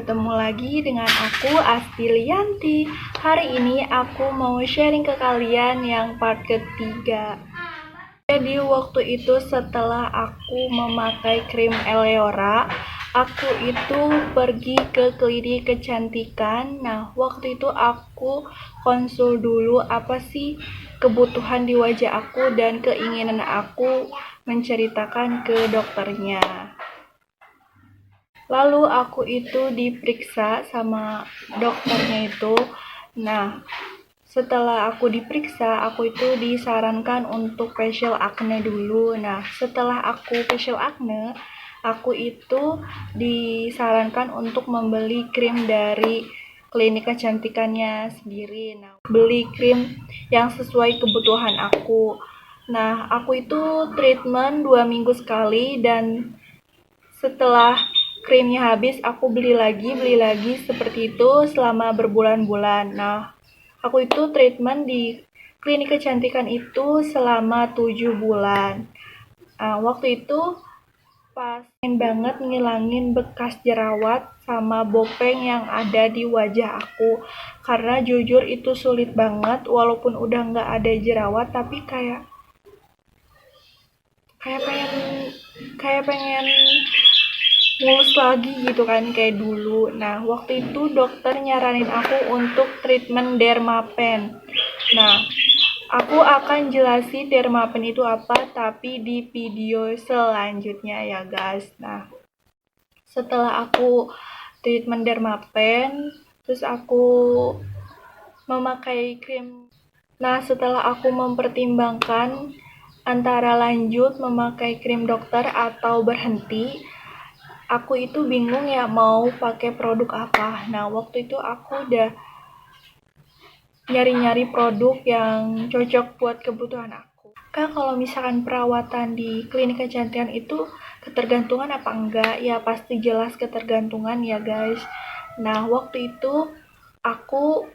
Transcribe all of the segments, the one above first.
Ketemu lagi dengan aku, Astilianti. Hari ini aku mau sharing ke kalian yang part ketiga. Jadi waktu itu setelah aku memakai krim Eleora, aku itu pergi ke klinik kecantikan. Nah, waktu itu aku konsul dulu apa sih kebutuhan di wajah aku dan keinginan aku menceritakan ke dokternya. Lalu aku itu diperiksa sama dokternya itu. Nah, setelah aku diperiksa, aku itu disarankan untuk facial acne dulu. Nah, setelah aku facial acne, aku itu disarankan untuk membeli krim dari klinik kecantikannya sendiri. Nah, beli krim yang sesuai kebutuhan aku. Nah, aku itu treatment 2 minggu sekali, dan setelah krimnya habis aku beli lagi seperti itu selama berbulan-bulan. Nah, aku itu treatment di klinik kecantikan itu selama 7 bulan. Nah, waktu itu pas pengen banget ngilangin bekas jerawat sama bopeng yang ada di wajah aku, karena jujur itu sulit banget. Walaupun udah nggak ada jerawat, tapi kayak pengen mulus lagi gitu kan kayak dulu. Nah, waktu itu dokter nyaranin aku untuk treatment dermapen. Nah, aku akan jelasin dermapen itu apa tapi di video selanjutnya ya guys. Nah, setelah aku treatment dermapen, terus aku memakai krim. Nah, setelah aku mempertimbangkan antara lanjut memakai krim dokter atau berhenti, aku itu bingung ya mau pakai produk apa. Nah, waktu itu aku udah nyari-nyari produk yang cocok buat kebutuhan aku. Kan kalau misalkan perawatan di klinik kecantikan itu ketergantungan apa enggak? Ya pasti jelas ketergantungan ya guys. Nah, waktu itu aku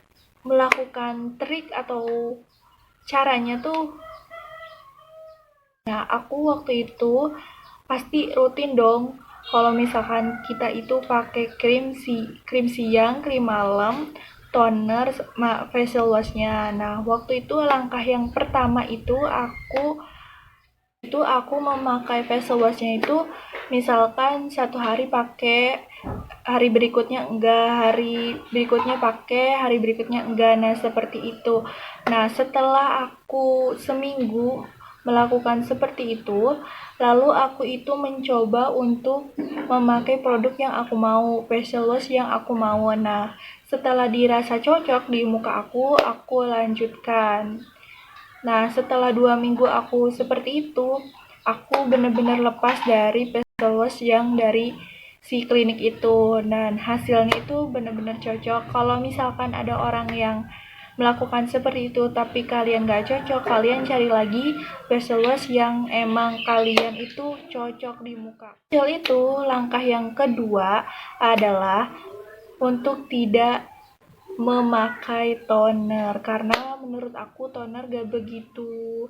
melakukan trik atau caranya tuh. Nah, aku waktu itu pasti rutin dong. Kalau misalkan kita itu pakai krim siang, krim malam, toner, facial washnya. Nah, waktu itu langkah yang pertama itu aku memakai facial washnya itu, misalkan satu hari pakai, hari berikutnya enggak, hari berikutnya pakai, hari berikutnya enggak. Nah, seperti itu. Nah, setelah aku seminggu melakukan seperti itu, lalu aku itu mencoba untuk memakai produk yang aku mau, facial wash yang aku mau. Nah, setelah dirasa cocok di muka aku lanjutkan. Nah, setelah 2 minggu aku seperti itu, aku benar-benar lepas dari facial wash yang dari si klinik itu. Dan hasilnya itu benar-benar cocok. Kalau misalkan ada orang yang melakukan seperti itu tapi kalian gak cocok, kalian cari lagi facial wash yang emang kalian itu cocok di muka. Hasil itu, langkah yang kedua adalah untuk tidak memakai toner, karena menurut aku toner gak begitu.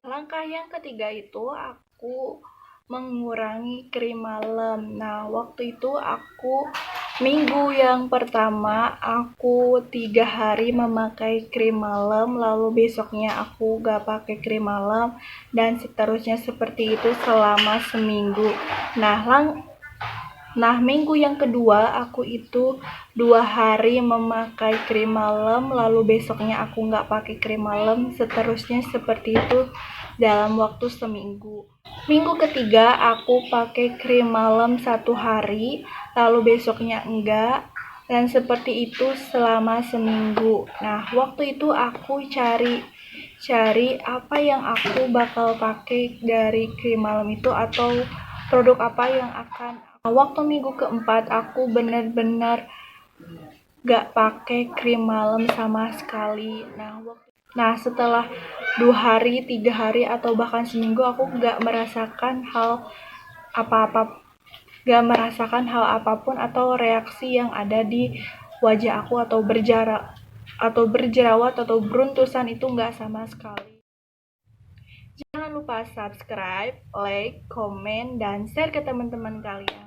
Langkah yang ketiga itu aku mengurangi krim malam. Nah, waktu itu aku minggu yang pertama aku 3 hari memakai krim malam, lalu besoknya aku gak pakai krim malam, dan seterusnya seperti itu selama seminggu. Nah, minggu yang kedua aku itu 2 hari memakai krim malam, lalu besoknya aku nggak pakai krim malam, seterusnya seperti itu dalam waktu seminggu. Minggu ketiga aku pakai krim malam 1 hari, lalu besoknya enggak, dan seperti itu selama seminggu. Nah, waktu itu aku cari apa yang aku bakal pakai dari krim malam itu, atau produk apa yang akan. Waktu minggu keempat aku bener-bener gak pakai krim malam sama sekali. Nah, setelah 2 hari, 3 hari, atau bahkan seminggu aku gak merasakan hal apapun atau reaksi yang ada di wajah aku, atau berjerawat atau beruntusan, itu gak sama sekali. Jangan lupa subscribe, like, komen, dan share ke teman-teman kalian.